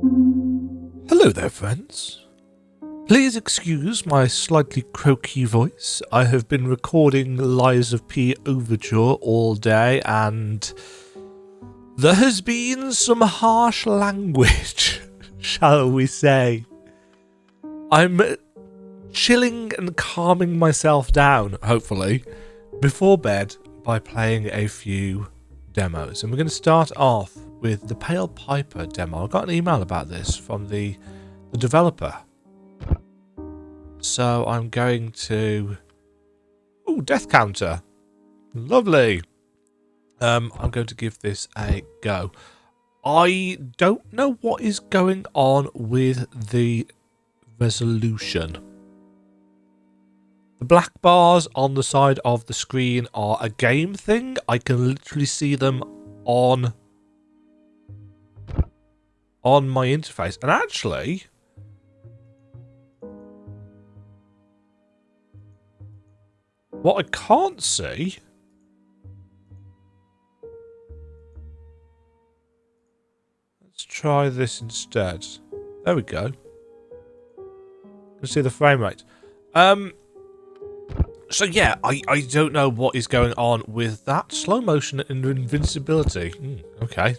Hello there, friends. Please excuse my slightly croaky voice. I have been recording Lies of P Overture all day, and there has been some harsh language, shall we say. I'm chilling and calming myself down, hopefully, before bed by playing a few demos. And we're going to start off with the Pale Piper demo. I got an email about this from the developer. So I'm going to... Ooh, death counter. Lovely. I'm going to give this a go. I don't know what is going on with the resolution. The black bars on the side of the screen are a game thing. I can literally see them on my interface. And actually... what I can't see... let's try this instead. There we go. You can see the frame rate. So yeah, I don't know what is going on with that. Slow motion and invincibility. Okay.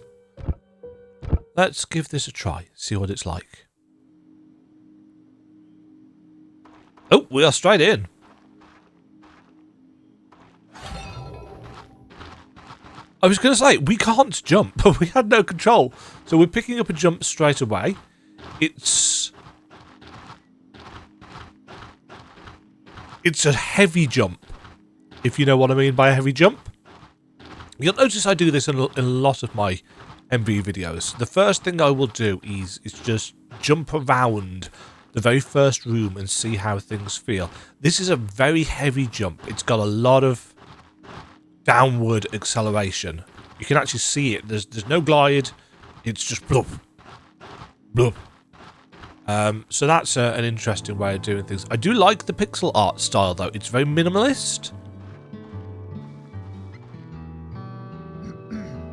Let's give this a try. See what it's like. Oh, we are straight in. I was going to say, we can't jump, but we had no control. So we're picking up a jump straight away. It's a heavy jump, if you know what I mean by a heavy jump. You'll notice I do this in a lot of my MV videos. The first thing I will do is just jump around the very first room and see how things feel. This is a very heavy jump. It's got a lot of downward acceleration. You can actually see it. There's no glide. It's just blub, blub. So that's an interesting way of doing things. I do like the pixel art style, though. It's very minimalist.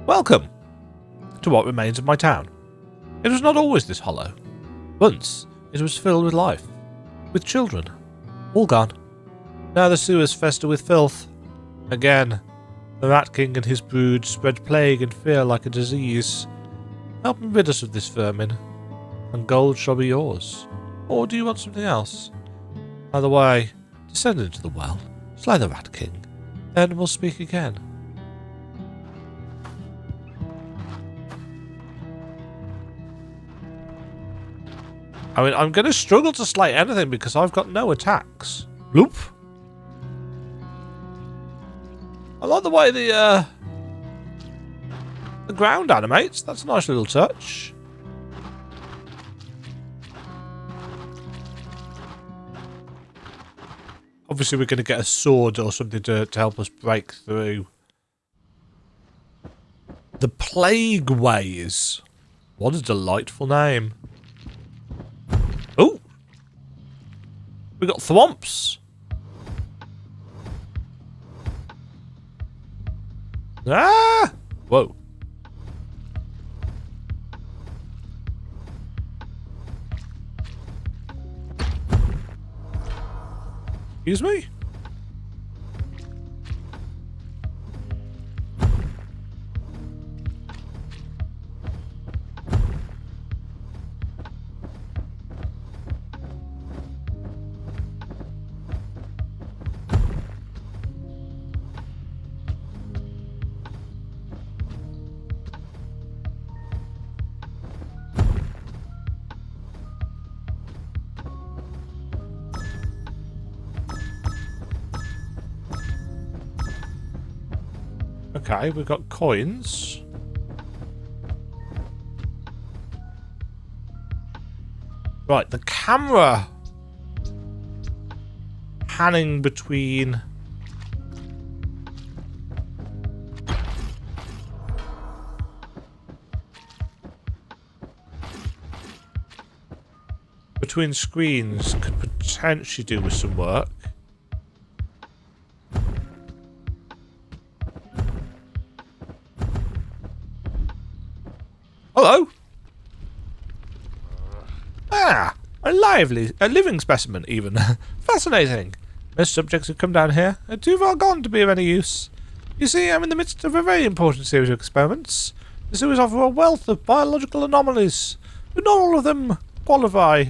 Welcome to what remains of my town. It was not always this hollow. Once, it was filled with life, with children, all gone. Now the sewers fester with filth. Again, the Rat King and his brood spread plague and fear like a disease. Help me rid us of this vermin, and gold shall be yours. Or do you want something else? Either way, descend into the well, slay the Rat King, then we'll speak again. I mean, I'm going to struggle to slay anything because I've got no attacks. Bloop. I like the way the ground animates. That's a nice little touch. Obviously, we're going to get a sword or something to help us break through. The Plague Ways. What a delightful name. Oh! We got thwomps. Ah! Whoa. Excuse me? Okay, we've got coins. Right, the camera panning between screens could potentially do with some work. Hello? Ah, a living specimen even. Fascinating. Most subjects who come down here are too far gone to be of any use. You see, I'm in the midst of a very important series of experiments. The sewers offer a wealth of biological anomalies, but not all of them qualify.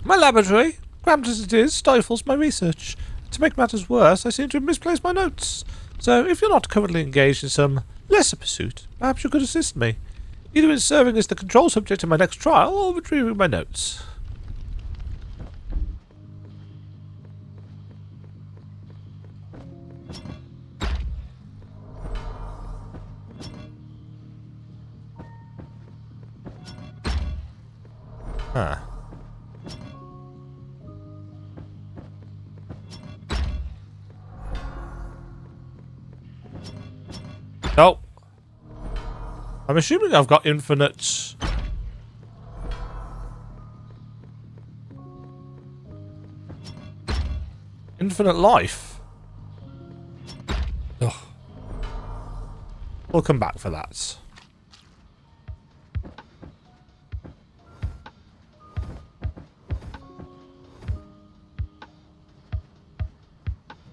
My laboratory, cramped as it is, stifles my research. To make matters worse, I seem to have misplaced my notes. So, if you're not currently engaged in some lesser pursuit, perhaps you could assist me, either in serving as the control subject in my next trial, or retrieving my notes. Huh. Oh. I'm assuming I've got infinite... infinite life. Ugh. We'll come back for that.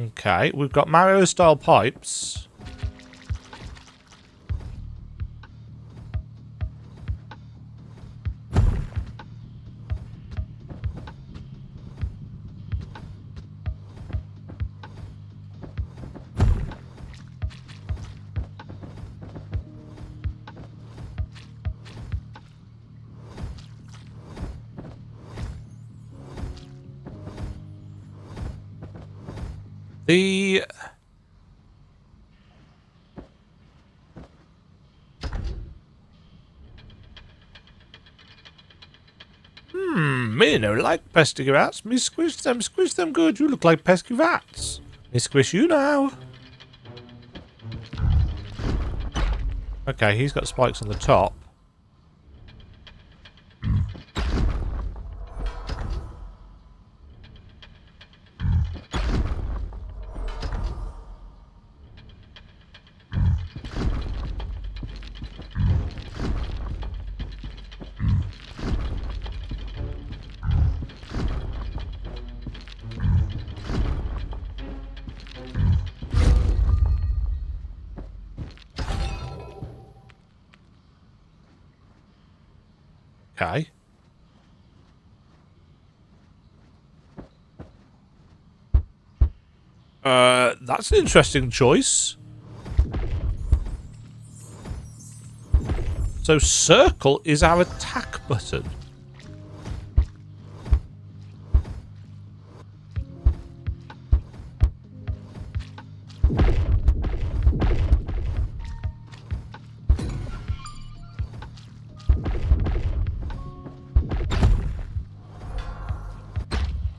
Okay, we've got Mario-style pipes. The... me no like pesky rats. Me squish them good. You look like pesky rats. Me squish you now. Okay, he's got spikes on the top. Okay. That's an interesting choice. So circle is our attack button.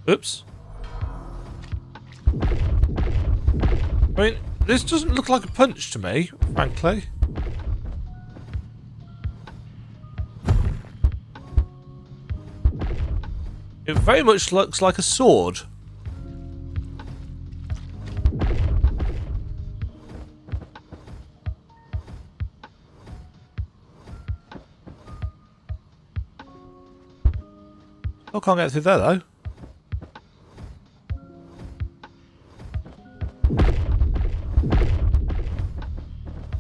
Oops. I mean, this doesn't look like a punch to me, frankly. It very much looks like a sword. I can't get through there though.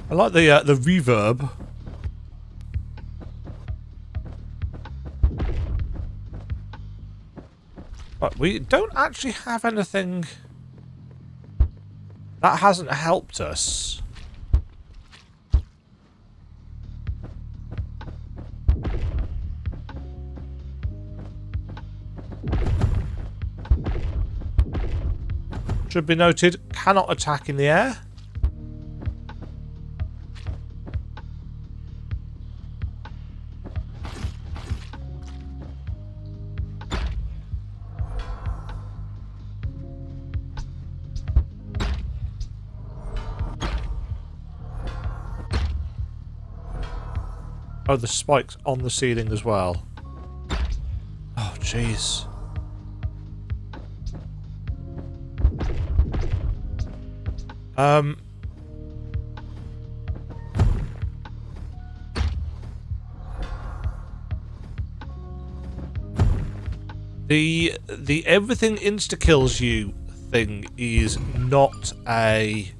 I like the reverb. But we don't actually have anything that hasn't helped us. Should be noted, cannot attack in the air. Oh, the spikes on the ceiling as well. Oh, jeez. The everything insta kills you thing is not a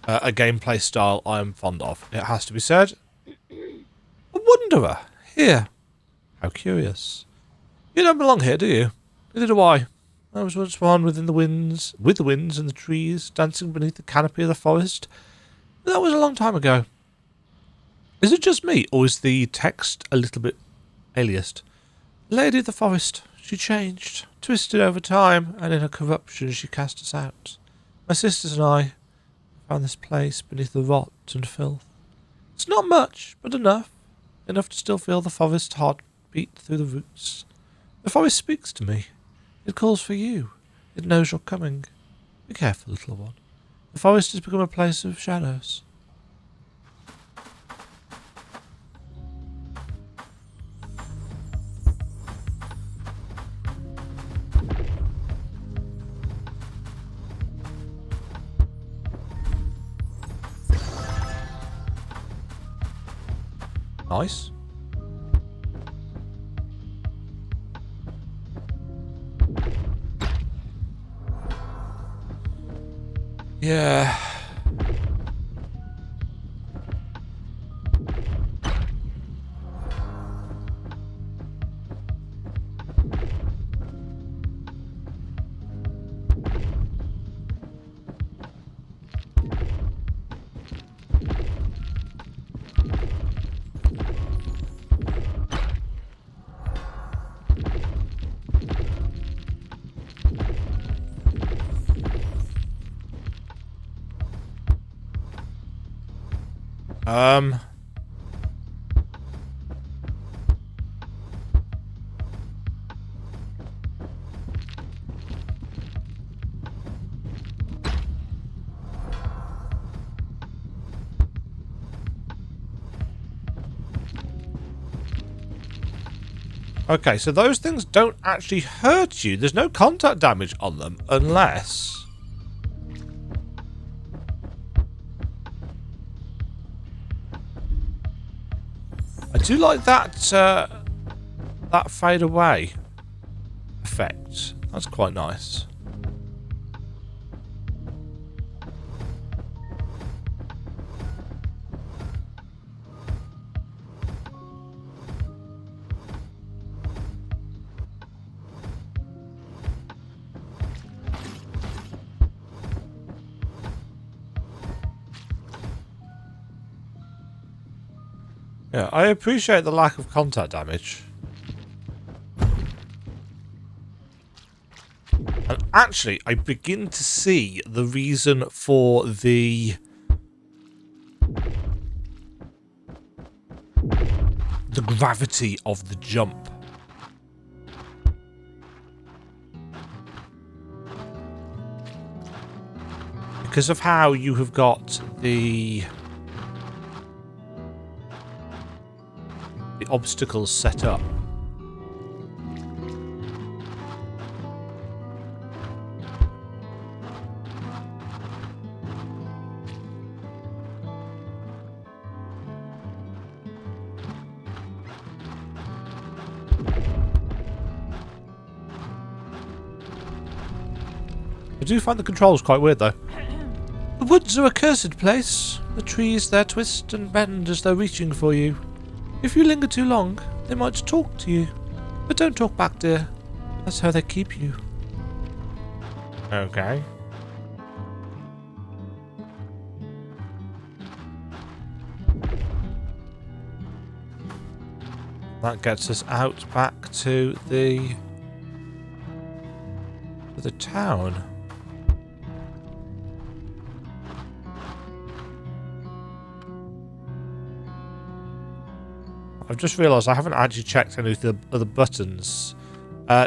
gameplay style I'm fond of. It has to be said. A wanderer here. How curious. You don't belong here, do you? Neither do I. I was once one with the winds and the trees, dancing beneath the canopy of the forest. But that was a long time ago. Is it just me, or is the text a little bit aliased? Lady of the forest, she changed, twisted over time, and in her corruption she cast us out. My sisters and I found this place beneath the rot and filth. It's not much, but enough. Enough to still feel the forest's heart beat through the roots. The forest speaks to me. It calls for you. It knows you're coming. Be careful, little one. The forest has become a place of shadows. Nice. Yeah. Okay, so those things don't actually hurt you. There's no contact damage on them, unless... I do like that, that fade away effect. That's quite nice. Yeah, I appreciate the lack of contact damage. And actually, I begin to see the reason for the gravity of the jump. Because of how you have got the obstacles set up. I do find the controls quite weird though. The woods are a cursed place. The trees there twist and bend as though reaching for you. If you linger too long, they might talk to you. But don't talk back, dear. That's how they keep you. Okay. That gets us out back to the town. I've just realised I haven't actually checked any of the other buttons.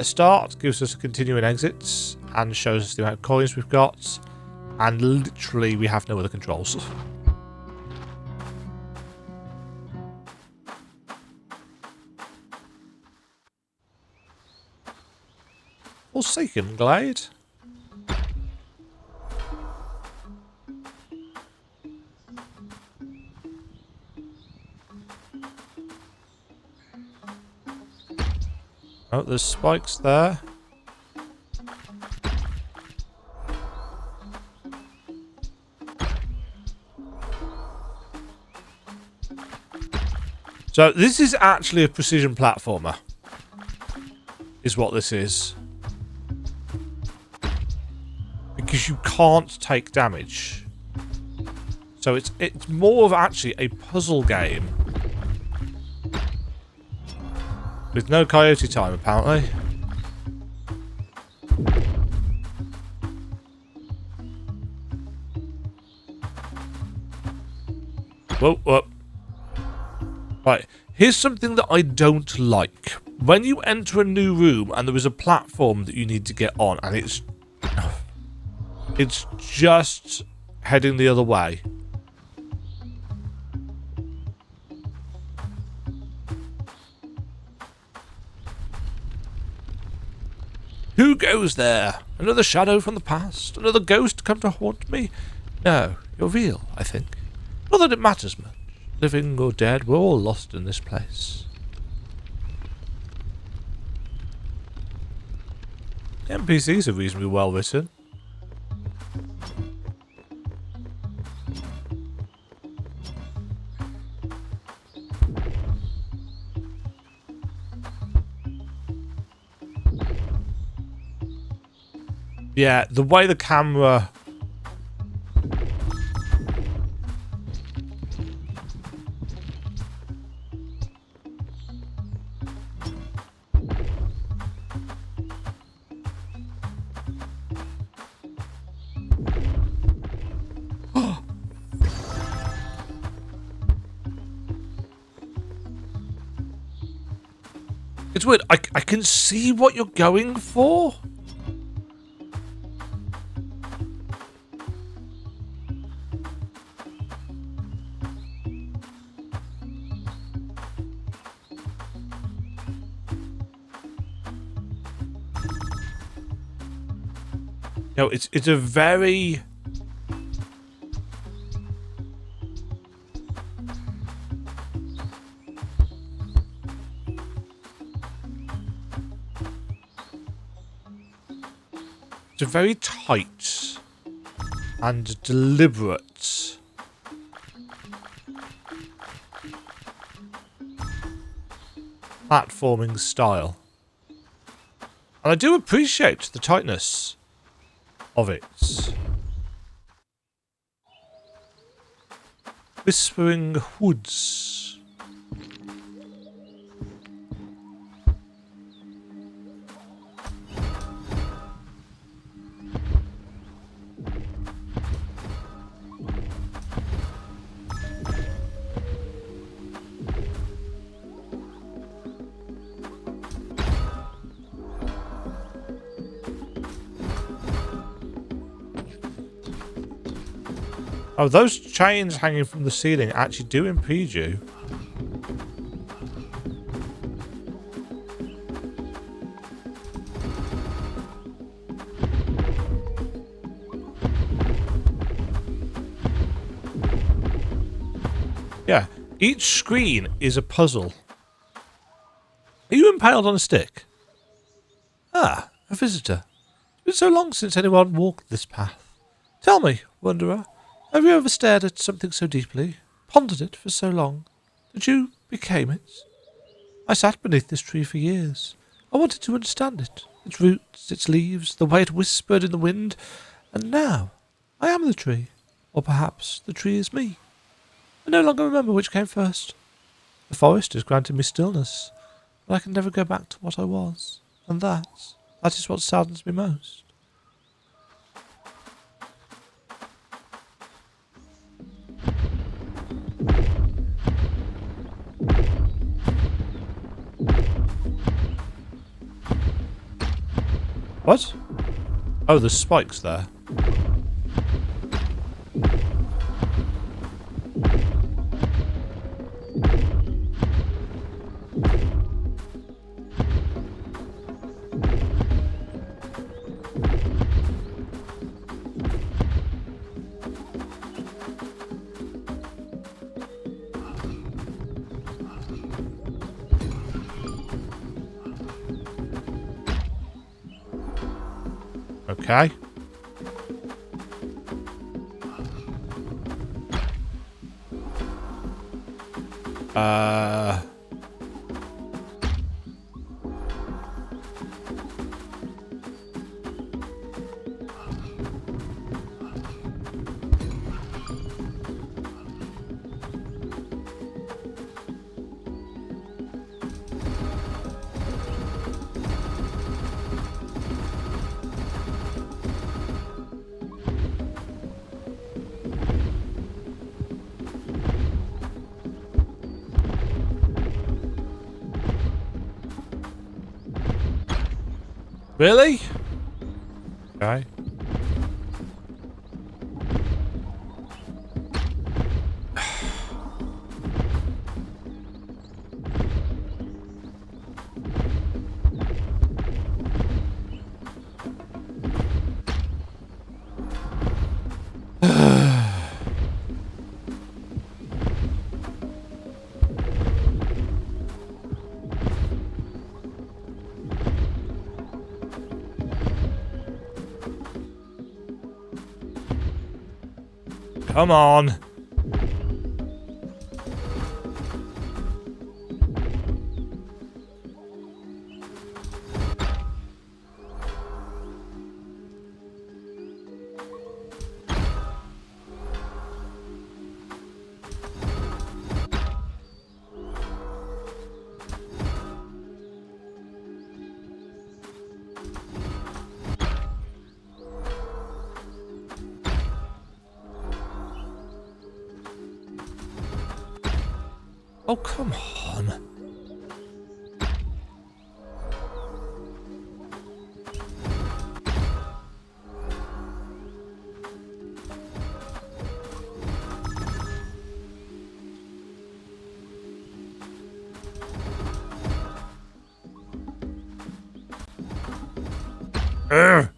Start gives us a continuing exit and shows us the amount of coins we've got. And literally we have no other controls. Forsaken Glade. Oh, there's spikes there. So this is actually a precision platformer, is what this is. Because you can't take damage. So it's more of actually a puzzle game. With no coyote time, apparently. Whoa, whoa. Right, here's something that I don't like. When you enter a new room and there is a platform that you need to get on, and it's just heading the other way. Who goes there? Another shadow from the past? Another ghost come to haunt me? No, you're real, I think. Not that it matters much. Living or dead, we're all lost in this place. The NPCs are reasonably well written. Yeah, the way the camera... It's weird. I can see what you're going for. No, it's a very... It's a very tight and deliberate platforming style. And I do appreciate the tightness of it. Whispering Woods. Oh, those chains hanging from the ceiling actually do impede you. Yeah, each screen is a puzzle. Are you impaled on a stick? Ah, a visitor. It's been so long since anyone walked this path. Tell me, wanderer, have you ever stared at something so deeply, pondered it for so long, that you became it? I sat beneath this tree for years. I wanted to understand it, its roots, its leaves, the way it whispered in the wind, and now I am the tree, or perhaps the tree is me. I no longer remember which came first. The forest has granted me stillness, but I can never go back to what I was, and that is what saddens me most. What? Oh, there's spikes there. Okay. Really? Okay. Come on. Oh, come on. Urgh.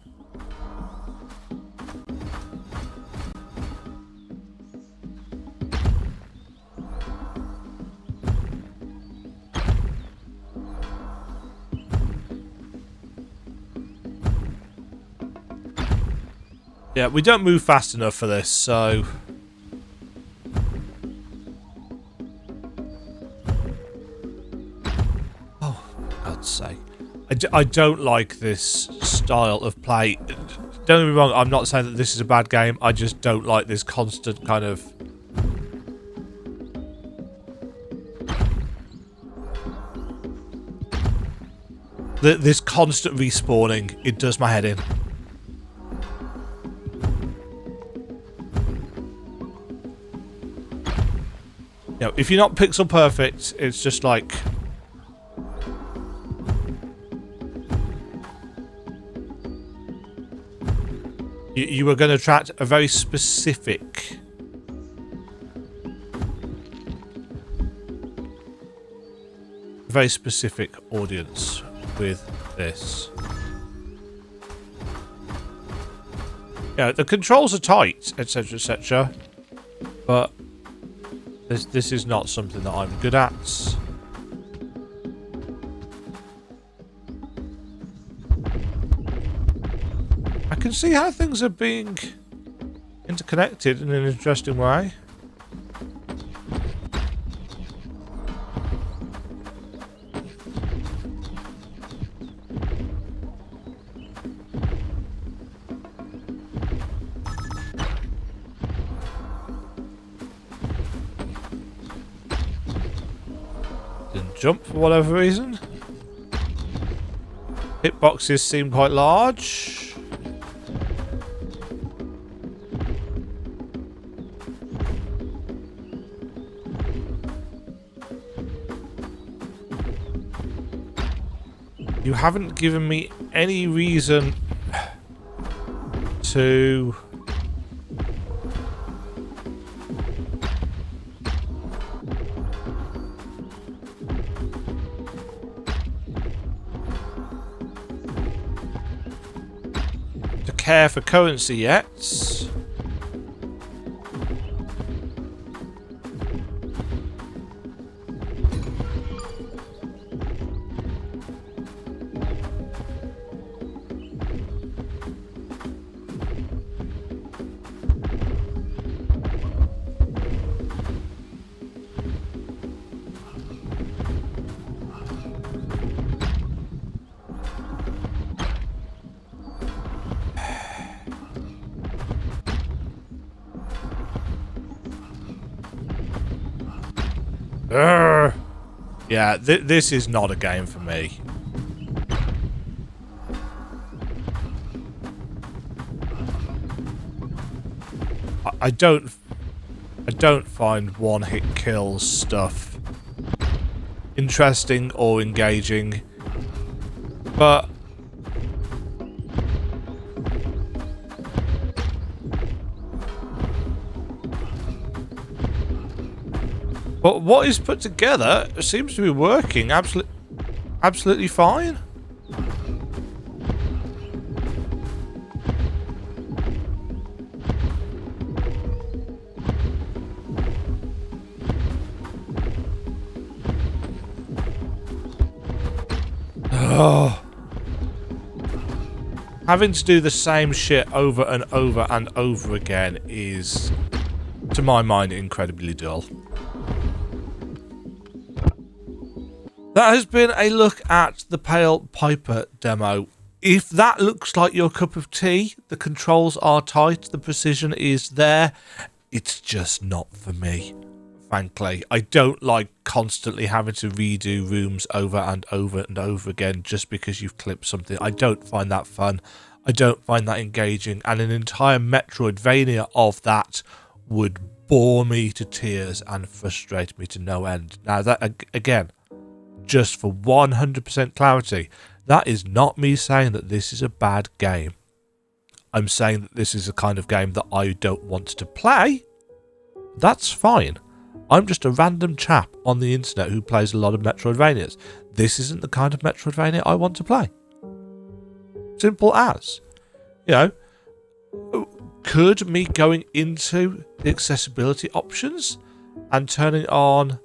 Yeah, we don't move fast enough for this, so... Oh, for God's sake. I don't like this style of play. Don't get me wrong, I'm not saying that this is a bad game. I just don't like this constant kind of... This constant respawning, it does my head in. You know, if you're not pixel perfect, it's just like... You are going to attract a very specific... audience with this. Yeah, the controls are tight, etc, etc. But... This is not something that I'm good at. I can see how things are being interconnected in an interesting way. Jump for whatever reason. Hitboxes seem quite large. You haven't given me any reason to... care for currency yet. Urgh. Yeah, this is not a game for me. I don't find one-hit kills stuff interesting or engaging, but what is put together seems to be working absolutely fine. Oh. Having to do the same shit over and over and over again is, to my mind, incredibly dull. That has been a look at the Pale Piper demo. If that looks like your cup of tea, the controls are tight, the precision is there, it's just not for me. Frankly, I don't like constantly having to redo rooms over and over and over again just because you've clipped something. I don't find that fun. I don't find that engaging. And an entire Metroidvania of that would bore me to tears and frustrate me to no end. Now, that again, just for 100% clarity, that is not me saying that this is a bad game. I'm saying that this is a kind of game that I don't want to play. That's fine. I'm just a random chap on the internet who plays a lot of Metroidvanias. This isn't the kind of Metroidvania I want to play. Simple as. You know, could me going into the accessibility options and turning on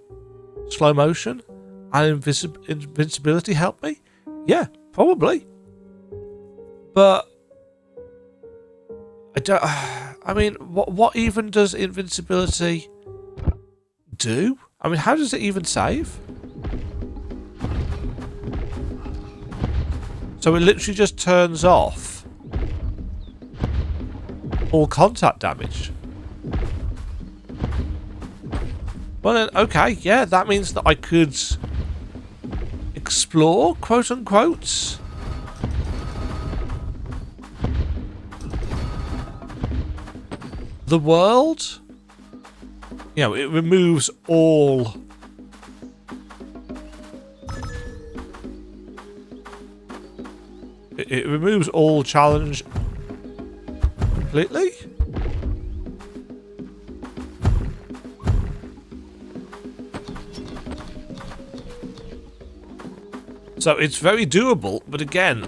slow motion and invincibility help me? Yeah, probably. But I mean, what even does invincibility do? I mean, how does it even save? So it literally just turns off all contact damage. Well then, okay, yeah, that means that I could explore, quote unquote. The world. You know, it removes all it removes all challenge completely. So it's very doable, but again,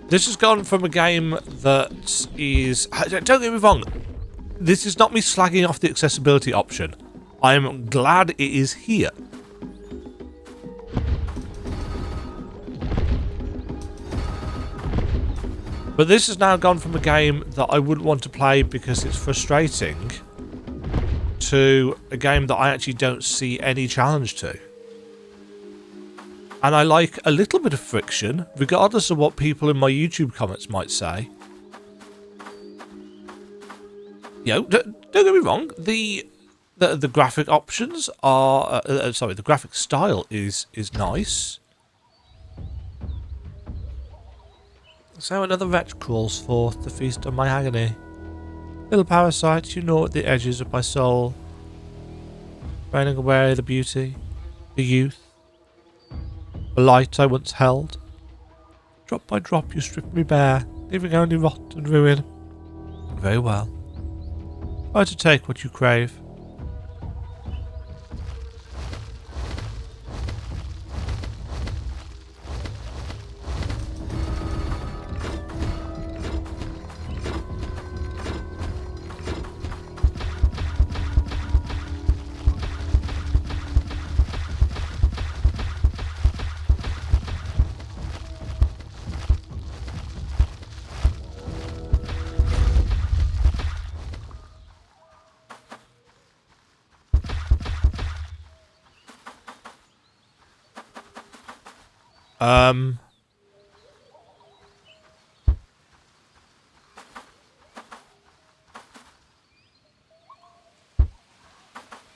this has gone from a game that is... Don't get me wrong, this is not me slagging off the accessibility option. I am glad it is here. But this has now gone from a game that I wouldn't want to play because it's frustrating to a game that I actually don't see any challenge to. And I like a little bit of friction, regardless of what people in my YouTube comments might say. You know, don't get me wrong, the graphic options are... sorry, the graphic style is nice. So another wretch crawls forth to feast on my agony. Little parasite, you gnaw at the edges of my soul, draining away the beauty, the youth, the light I once held. Drop by drop you strip me bare, leaving only rot and ruin. Very well. Try to take what you crave.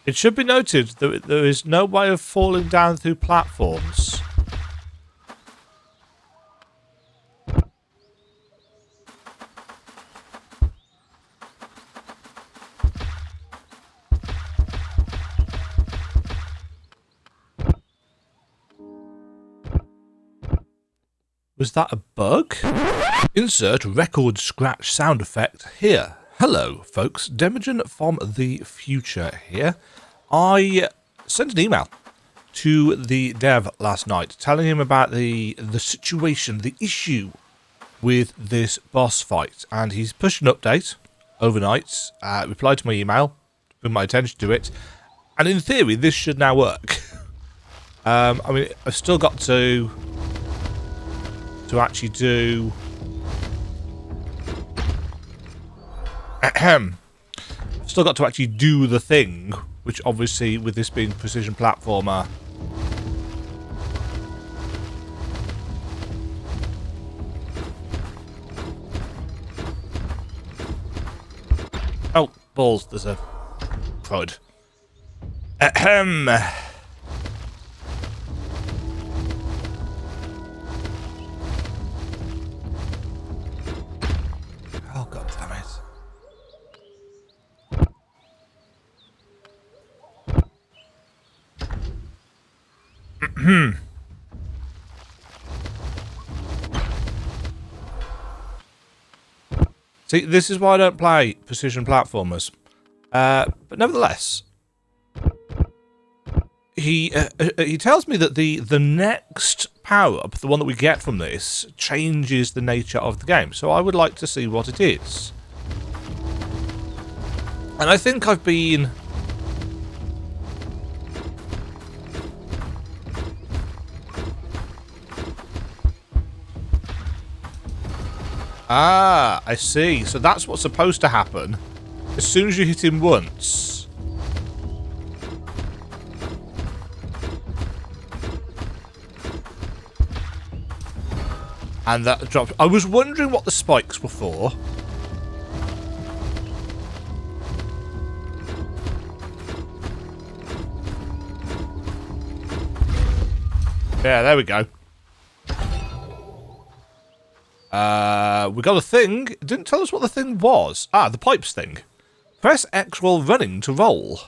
It should be noted that there is no way of falling down through platforms. Was that a bug? Insert record scratch sound effect here. Hello, folks. Demagen from the future here. I sent an email to the dev last night telling him about the situation, the issue with this boss fight, and he's pushed an update overnight, replied to my email, bring my attention to it, and in theory this should now work. I mean, I've still got to actually do still got to actually do the thing, which obviously with this being precision platformer, oh balls, there's a crud. Oh, god damn it. See, this is why I don't play precision platformers. But nevertheless, he tells me that the next power-up, the one that we get from this, changes the nature of the game. So I would like to see what it is. And I think I've been... Ah, I see. So that's what's supposed to happen. As soon as you hit him once... and that dropped. I was wondering what the spikes were for. Yeah, there we go. We got a thing. It didn't tell us what the thing was. Ah, the pipes thing. Press X while running to roll.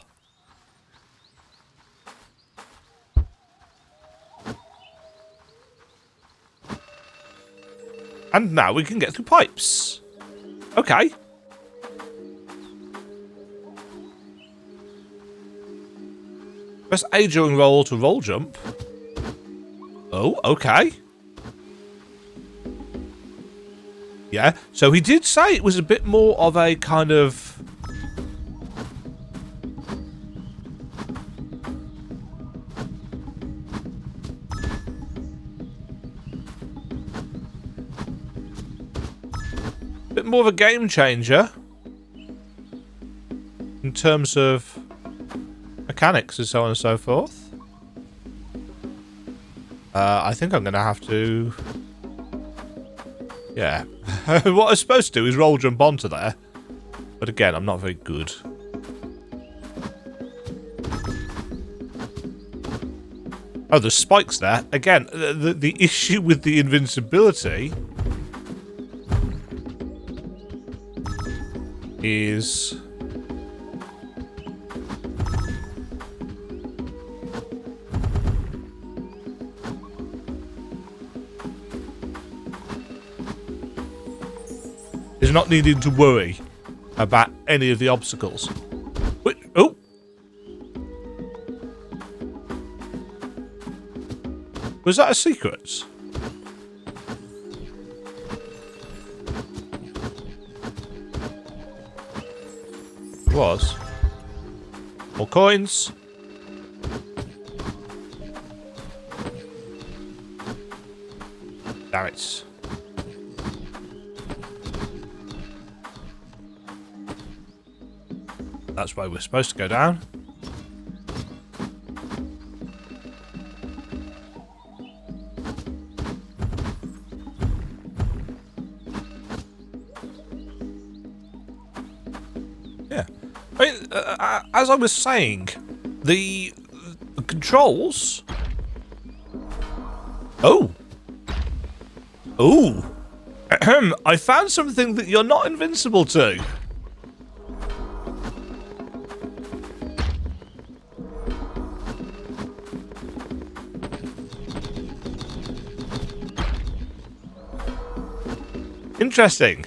And now we can get through pipes. Okay. Press A during roll to roll jump. Oh, okay. Yeah, so he did say it was a bit more of a kind of... bit more of a game changer in terms of mechanics and so on and so forth. I think I'm going to have to... yeah. What I'm supposed to do is roll jump onto there. But again, I'm not very good. Oh, there's spikes there. Again, the issue with the invincibility is... is not needing to worry about any of the obstacles. Wait, oh! Was that a secret? It was. More coins. Damn it. That's where we're supposed to go down. Yeah. I mean, as I was saying, The controls... Oh! Ooh! I found something that you're not invincible to. Interesting.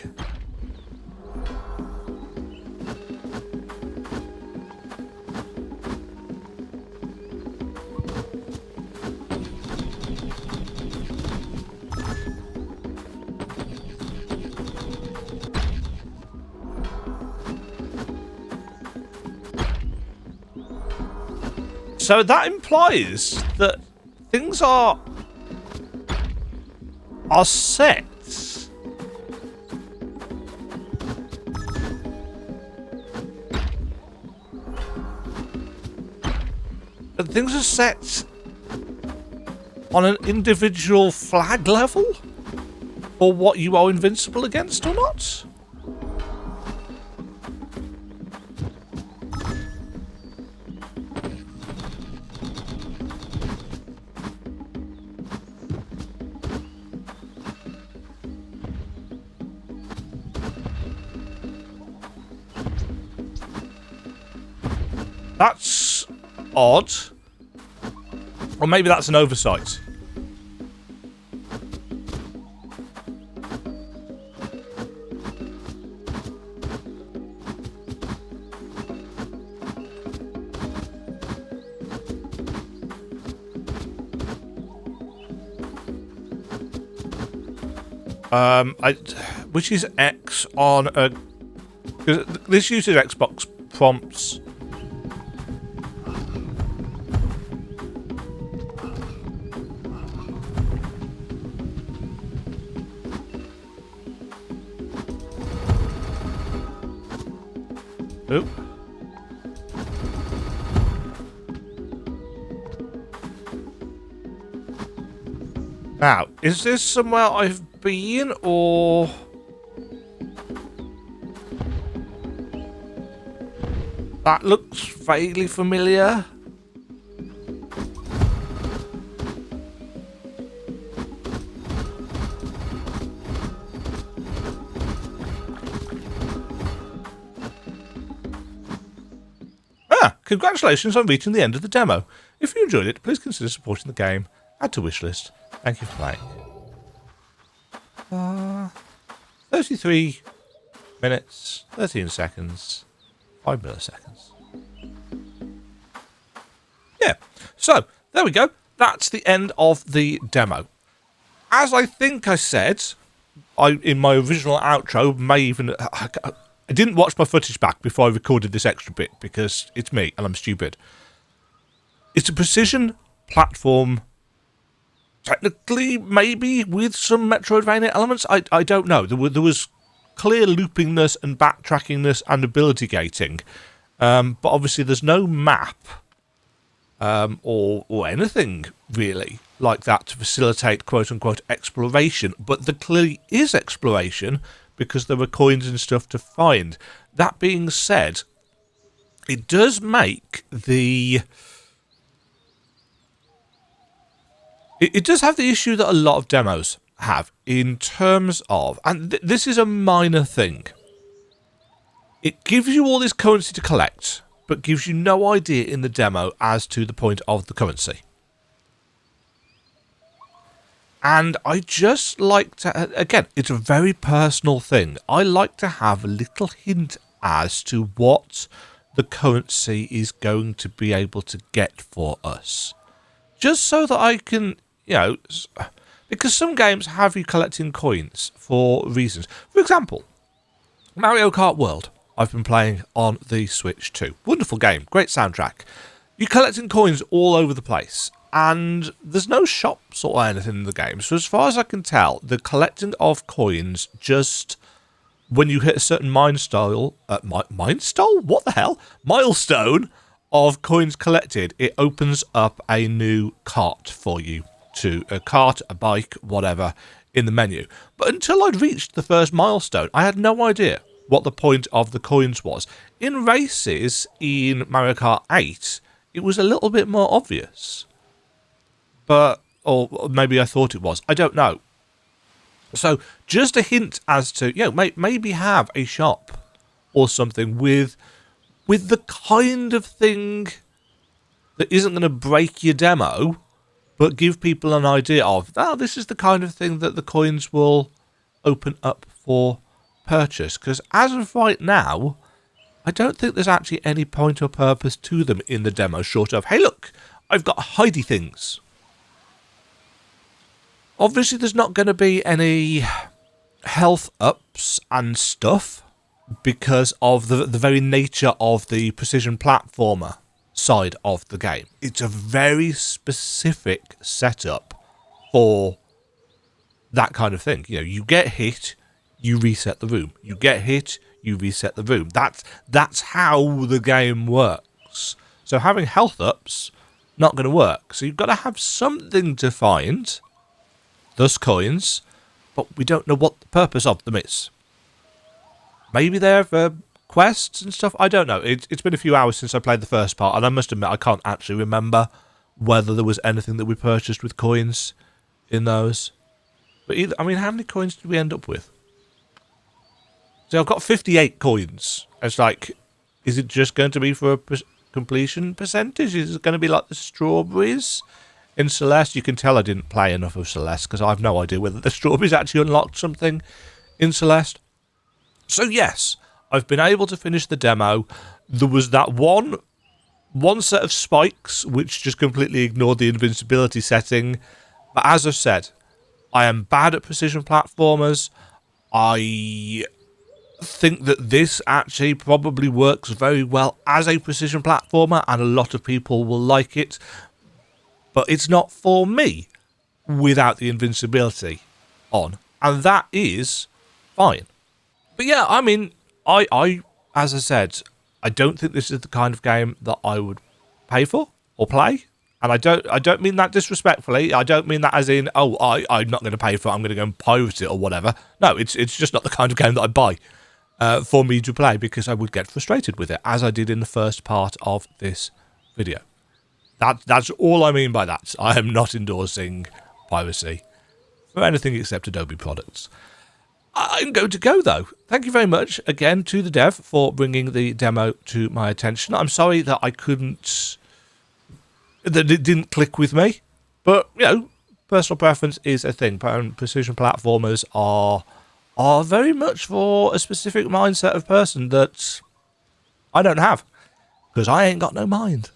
So that implies that things are set. And things are set on an individual flag level for what you are invincible against or not. That's odd. Or maybe that's an oversight. Which is X on a... This uses Xbox prompts. Oop. Now, is this somewhere I've been, or... That looks vaguely familiar. Congratulations on reaching the end of the demo. If you enjoyed it, please consider supporting the game. Add to wishlist. Thank you for playing. 33 minutes, 13 seconds, 5 milliseconds. Yeah, so there we go. That's the end of the demo. As I think I said, in my original outro, I didn't watch my footage back before I recorded this extra bit because it's me and I'm stupid. It's a precision platform, technically, maybe with some Metroidvania elements. I don't know. There was clear loopingness and backtrackingness and ability gating, but obviously there's no map or anything really like that to facilitate quote unquote exploration. But there clearly is exploration, because there were coins and stuff to find. That being said, it does make the... It does have the issue that a lot of demos have in terms of... And this is a minor thing. It gives you all this currency to collect, but gives you no idea in the demo as to the point of the currency. And I just like to, again, it's a very personal thing. I like to have a little hint as to what the currency is going to be able to get for us. Just so that I can, because some games have you collecting coins for reasons. For example, Mario Kart World, I've been playing on the Switch too. Wonderful game, great soundtrack. You're collecting coins all over the place. And there's no shops or anything in the game. So as far as I can tell, the collecting of coins just... When you hit a certain milestone... What the hell? Milestone of coins collected, it opens up a new cart for you. A cart, a bike, whatever, in the menu. But until I'd reached the first milestone, I had no idea what the point of the coins was. In races in Mario Kart 8... it was a little bit more obvious. But, or maybe I thought it was. I don't know. So, just a hint as to, maybe have a shop or something with the kind of thing that isn't going to break your demo, but give people an idea of, this is the kind of thing that the coins will open up for purchase. Because as of right now, I don't think there's actually any point or purpose to them in the demo, short of, hey look, I've got hidey things. Obviously, there's not going to be any health ups and stuff because of the very nature of the precision platformer side of the game. It's a very specific setup for that kind of thing. You get hit, you reset the room. You get hit, you reset the room. That's how the game works. So having health ups, not going to work. So you've got to have something to find, thus coins, but we don't know what the purpose of them is. Maybe they're for quests and stuff. I don't know. It's been a few hours since I played the first part, and I must admit I can't actually remember whether there was anything that we purchased with coins in those. But how many coins did we end up with? So I've got 58 coins. It's like, is it just going to be for a completion percentage? Is it going to be like the strawberries in Celeste? You can tell I didn't play enough of Celeste because I have no idea whether the strawberries actually unlocked something in Celeste. So yes, I've been able to finish the demo. There was that one set of spikes which just completely ignored the invincibility setting. But as I've said, I am bad at precision platformers. I think that this actually probably works very well as a precision platformer, and a lot of people will like it. But it's not for me without the invincibility on. And that is fine. But yeah, I as I said, I don't think this is the kind of game that I would pay for or play. And I don't mean that disrespectfully. I don't mean that as in, I'm not going to pay for it, I'm going to go and pirate it or whatever. No, it's just not the kind of game that I buy for me to play, because I would get frustrated with it, as I did in the first part of this video. That's all I mean by that. I am not endorsing piracy for anything except Adobe products. I'm going to go, though. Thank you very much, again, to the dev for bringing the demo to my attention. I'm sorry that that it didn't click with me. But, personal preference is a thing. Precision platformers are very much for a specific mindset of person that I don't have, because I ain't got no mind.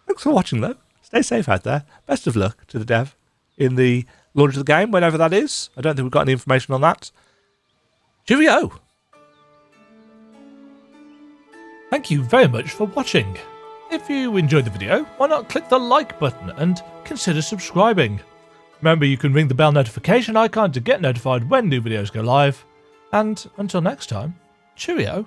Thanks for watching, though. Stay safe out there. Best of luck to the dev in the launch of the game, whenever that is. I don't think we've got any information on that. Cheerio! Thank you very much for watching. If you enjoyed the video, why not click the like button and consider subscribing. Remember, you can ring the bell notification icon to get notified when new videos go live. And until next time, cheerio.